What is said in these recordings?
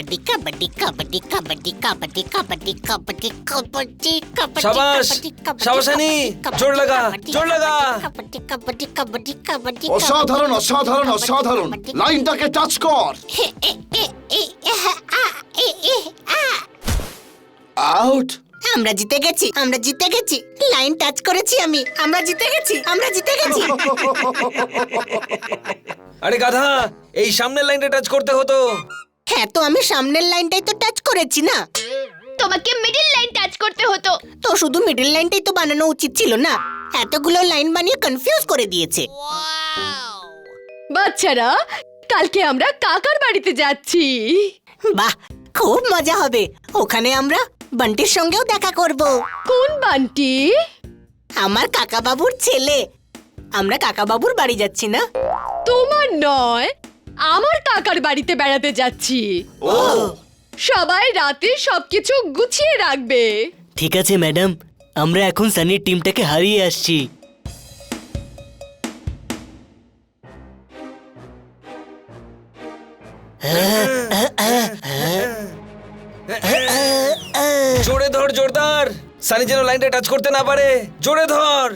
कबड्डी कबड्डी कबड्डी कबड्डी कबड्डी कबड्डी कबड्डी कबड्डी कबड्डी शाबाश, शाबाश अनी, जोर लगा, जोर लगा। कबड्डी कबड्डी कबड्डी कबड्डी অসাধারণ অসাধারণ অসাধারণ লাইনটাকে টাচ কর আউট আমরা জিতে গেছি, আমরা জিতে গেছি, লাইন টাচ করেছি আমি, আমরা জিতে গেছি, আমরা জিতে গেছি। আরে গাধা, এই সামনের লাইনটা টাচ করতে হতো। হ্যাঁ তো আমি সামনের লাইনটাই তো টাচ করেছি না, তোমাকে মিডল লাইন টাচ করতে হতো। তো শুধু মিডল লাইনটাই তো বানানো উচিত ছিল না, এতগুলো লাইন বানিয়ে কনফিউজ করে দিয়েছে। বাচ্চারা, কালকে আমরা কাকার বাড়িতে যাচ্ছি। বাহ, খুব মজা হবে, ওখানে আমরা বান্টির সঙ্গেও দেখা করব। কোন বান্টি? আমার কাকা বাবুর ছেলে, আমরা কাকা বাবুর বাড়ি যাচ্ছি না? তোমার নয়, আমার কাকার বাড়িতে বেড়াতে যাচ্ছি। ও সবাই রাতে সবকিছু গুছিয়ে রাখবে। ঠিক আছে ম্যাডাম, আমরা এখন সানির টিমটাকে হারিয়ে আসছি। জোরে ধর জোরদার, সানি যেন লাইনটা টাচ করতে না পারে। জোরে ধর।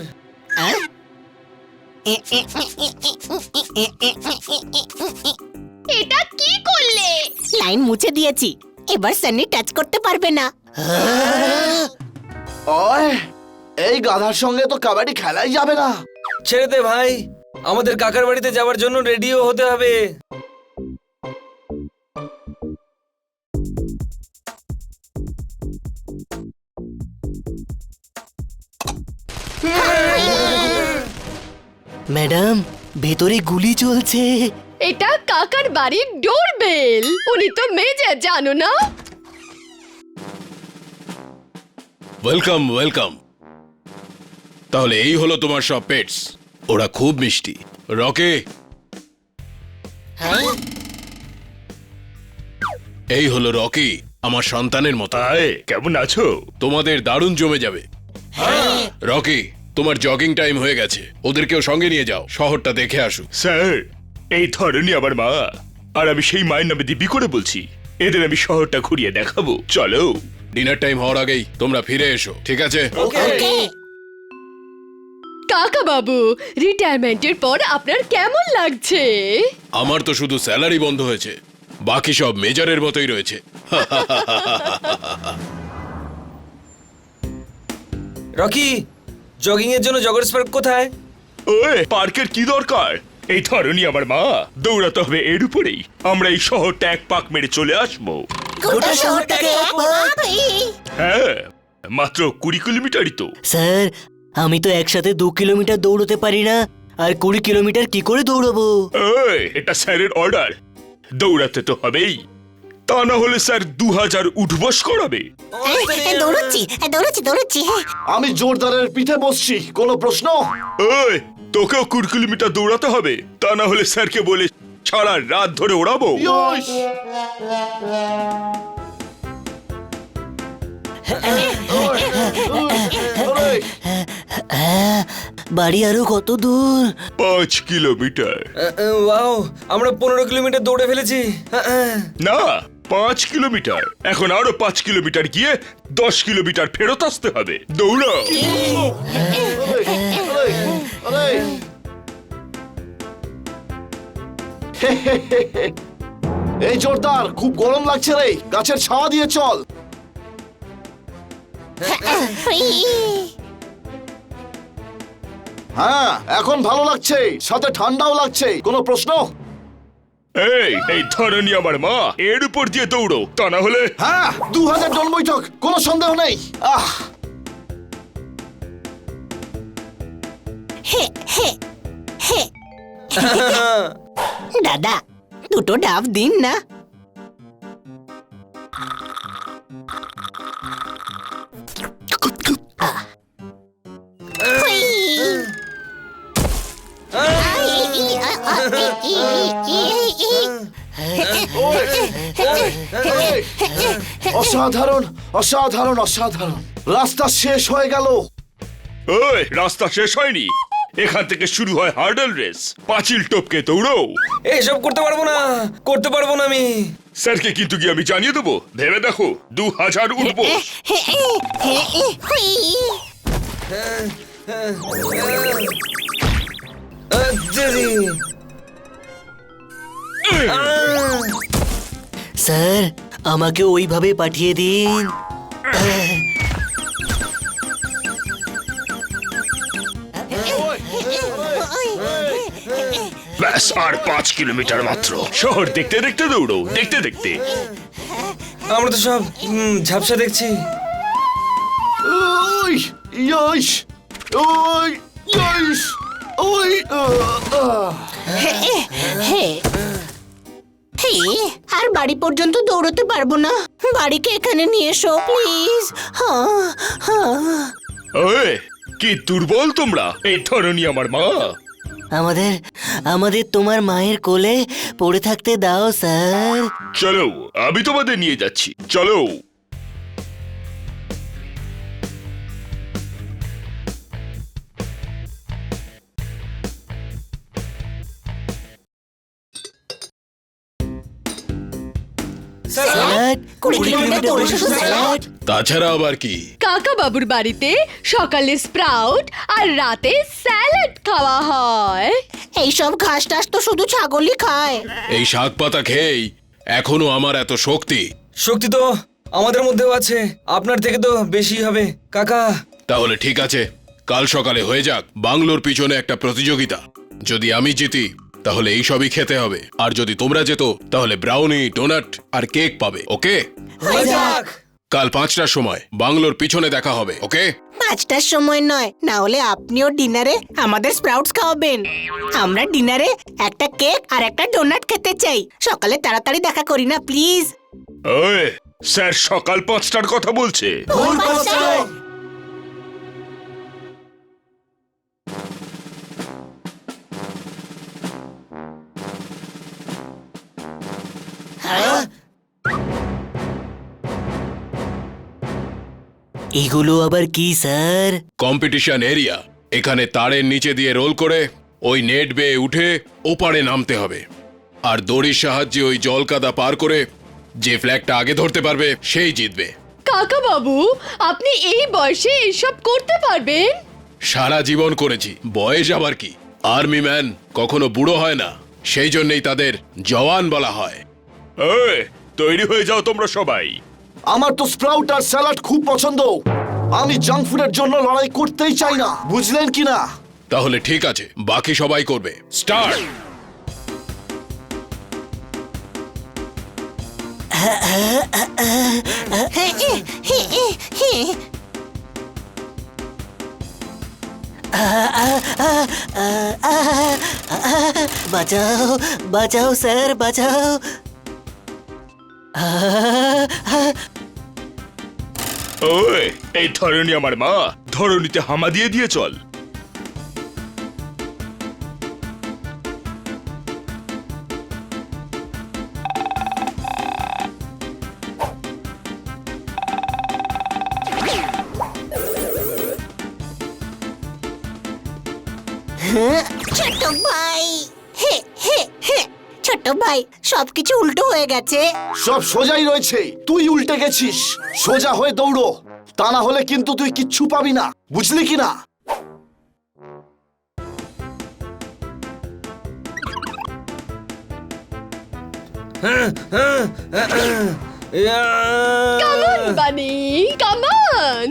এটা কি করলে? লাইন মুছে দিয়েছি, এবার সানি টাচ করতে পারবে না। ওই এই গাধার সঙ্গে তো কাবাডি খেলাই যাবে না। ছেড়ে দে ভাই, আমাদের কাকার বাড়িতে যাওয়ার জন্য রেডিও হতে হবে। ম্যাডাম, ভেতরে গুলি চলছে। এটা কাকার বাড়ির ডোরবেল। উনি তো মেজর, জানো না? Welcome welcome. তাহলে এই হলো তোমার সব পেটস, ওরা খুব মিষ্টি। রকি, এই হলো রকি, আমার সন্তানের মতো। কেমন আছো? তোমাদের দারুণ জমে যাবে। রকি, তোমার জগিং টাইম হয়ে গেছে, ওদেরকেও সঙ্গে নিয়ে যাও, শহরটা দেখে আসুক। স্যার, এই ধরনী আমার মা, আর আমি সেই মায়ের নামে দিব্যি করে বলছি, এদের আমি শহরটা ঘুরিয়ে দেখাবো। চলো। ডিনার টাইম হওয়ার আগেই তোমরা ফিরে এসো, ঠিক আছে? কাকা বাবু, রিটায়ারমেন্টের পর আপনার কেমন লাগছে? আমার তো শুধু স্যালারি বন্ধ হয়েছে, বাকি সব মেজরের মতোই রয়েছে। রকি, জগিং এর জন্য জগার্স পার্ক কোথায়? ওই পার্কের কি দরকার? এই ধরনী আমার মা, দৌড়াতে হবে এর উপরেই। আমরা এই শহরটা এক পাক মেরে চলে আসবো। গোটা শহরটাকে হ্যাঁ, মাত্র 20 কিলোমিটারই তো। স্যার, আমি তো একসাথে 2 কিলোমিটার দৌড়তে পারি না, আর 20 কিলোমিটার কি করে দৌড়বো? ওই, এটা স্যারের অর্ডার, দৌড়াতে তো হবেই, তা না হলে স্যার 2000 উঠবস করাবে। দৌড়চ্ছি দৌড়চ্ছি দৌড়চ্ছি। আমি জোরদারের পিঠে বসছি, কোনো প্রশ্ন? ওই, তোকেও 20 কিলোমিটার দৌড়াতে হবে, তা না হলে স্যারকে বলে সারা রাত ধরে ওড়াবো। ইয়স! ওরে, বাড়ি আরো কত দূর? 5 কিলোমিটার। ওয়াও, আমরা 15 কিলোমিটার দৌড়ে ফেলেছি। না, 5 কিলোমিটার। এখন আরো 5 কিলোমিটার গিয়ে 10 কিলোমিটার ফেরত আসতে হবে। দৌড়াও। ওরে, ওরে। এই জোরদার, খুব গরম লাগছে রে, গাছের ছাওয়া দিয়ে চল। হ্যাঁ, এখন ভালো লাগছে, সাথে ঠান্ডাও লাগছে, কোনো প্রশ্ন? এই ধরনী আমার মা, এর উপর দিয়ে দৌড়ো, তা না হলে। হ্যাঁ, 2000 জন বৈঠক, কোনো সন্দেহ নেই। দাদা, দুটো ডাব দিন না। অসাধারণ অসাধারণ অসাধারণ, রাস্তা শেষ হয়ে গেল। ওই, রাস্তা শেষ হয়নি, এখান থেকে শুরু হয় হার্ডল রেস, পাঁচিল টপকে দৌড়ো। এইসব করতে পারবো না, করতে পারবো না আমি। স্যারকে কিন্তু কি আমি জানিয়ে দেবো, ভেবে দেখো 2000 উঠবো। দিদি, স্যার আমাকে ওইভাবে পাঠিয়ে দিন। ব্যাস আর 5 কিলোমিটার মাত্র। শহর দেখতে দেখতে দৌড়ো, দেখতে দেখতে। আমরা তো সব ঝাপসা দেখছি। ওই ইয়স ওই ইয়স ওই আর বাড়ি পর্যন্ত দৌড়তে পারবো না, বাড়িকে এখানে নিয়ে এসো প্লিজ। ওই কি দুর্বল তোমরা, এই ধরনী আমার মা। আমাদের আমাদের তোমার মায়ের কোলে পড়ে থাকতে দাও স্যার। চলো আমি তোমাদের নিয়ে যাচ্ছি, চলো। স্যার 20 কিলোমিটার দৌড়ে শেষ স্যার। তাছাড়া আবার কি? কাকা বাবুর বাড়িতে সকালে স্প্রাউট আর রাতে স্যালাড খাওয়া হয়। এইসব ঘাস টাস তো শুধু ছাগলই খায়। এই শাক পাতা খেয়েই এখনো আমার এত শক্তি। শক্তি তো আমাদের মধ্যেও আছে, আপনার থেকে তো বেশি হবে কাকা। তাহলে ঠিক আছে, কাল সকালে হয়ে যাক বাংলোর পিছনে একটা প্রতিযোগিতা। যদি আমি জিতি তাহলে এই সবই খেতে হবে, আর যদি তোমরা যেত তাহলে ব্রাউনি, ডোনাট আর কেক পাবে। ওকে? হয়ে যাক। কাল 5টার সময় বাংলোর পিছনে দেখা হবে। ওকে? 5টার সময় নয়, না হলে আপনিও ডিনারে আমাদের স্প্রাউটস খাওয়াবেন। আমরা ডিনারে একটা কেক আর একটা ডোনাট খেতে চাই। সকালে তাড়াতাড়ি দেখা করি না প্লিজ। ওই স্যার সকাল 5টার কথা বলছে। এগুলো আবার কি স্যার? Competition area. এখানে তারের নিচে দিয়ে রোল করে ওই নেট বেয়ে উঠে ওপারে নামতে হবে, আর দড়ির সাহায্যে ওই জলকাদা পার করে যে ফ্ল্যাগটা আগে ধরতে পারবে সেই জিতবে। কাকা বাবু, আপনি এই বয়সে এসব করতে পারবেন? সারা জীবন করেছি, বয়স আবার কি। আর্মি ম্যান কখনো বুড়ো হয় না, সেই জন্যই তাদের জওয়ান বলা হয়। ওই তৈরি হয়ে যাও তোমরা সবাই। আমার তো স্প্রাউট আর স্যালাড খুব পছন্দ। আমি জাঙ্ক ফুডের জন্য লড়াই করতেই চাই না, বুঝলেন কি না? তাহলে ঠিক আছে, বাকি সবাই করবে। স্টার্ট। বাঁচাও বাঁচাও স্যার বাঁচাও। ওই এই ধরনী আমার মা, ধরনীতে হামা দিয়ে দিয়ে চল। ছোট ভাই, হে হে হে, ছোট ভাই সবকিছু উল্টো হয়ে গেছে। সব সোজাই রয়েছে, তুই উল্টে গেছিস। সোজা হয়ে দৌড়ো, তা না হলে কিন্তু তুই কিচ্ছু পাবি না, বুঝলি কি না? Come on, bunny. Come on.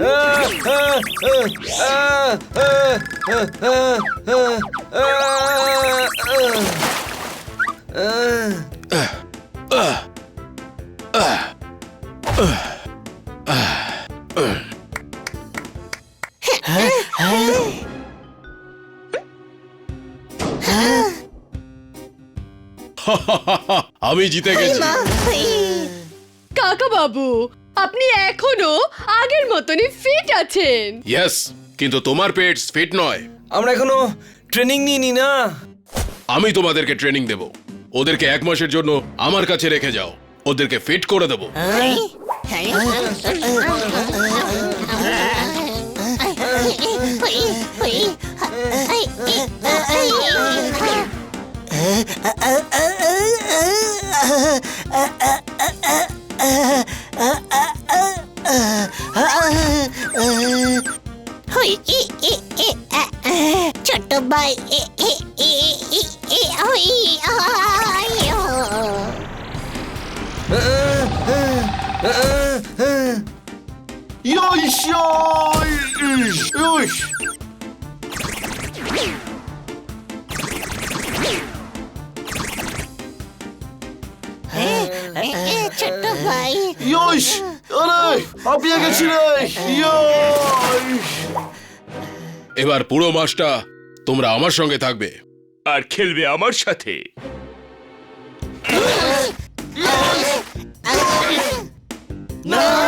আমি জিতে গেছি। কাকা বাবু, আপনি এখনো আগের মতনই ফিট আছেন। ইয়েস, কিন্তু তোমার পেটস ফিট নয়। আমরা এখনো ট্রেনিং নিইনি না। আমি তোমাদেরকে ট্রেনিং দেব। ওদেরকে 1 মাসের জন্য আমার কাছে রেখে যাও, ওদেরকে ফিট করে দেব। হই ছোট ভাই হই Yoish, yoish, yoish. ছোট ভাই Yoish. আরে হাঁপিয়ে গেছি রে। Yoish. এবার পুরো মাসটা তোমরা আমার সঙ্গে থাকবে। আর খেলবে আমার সাথে। না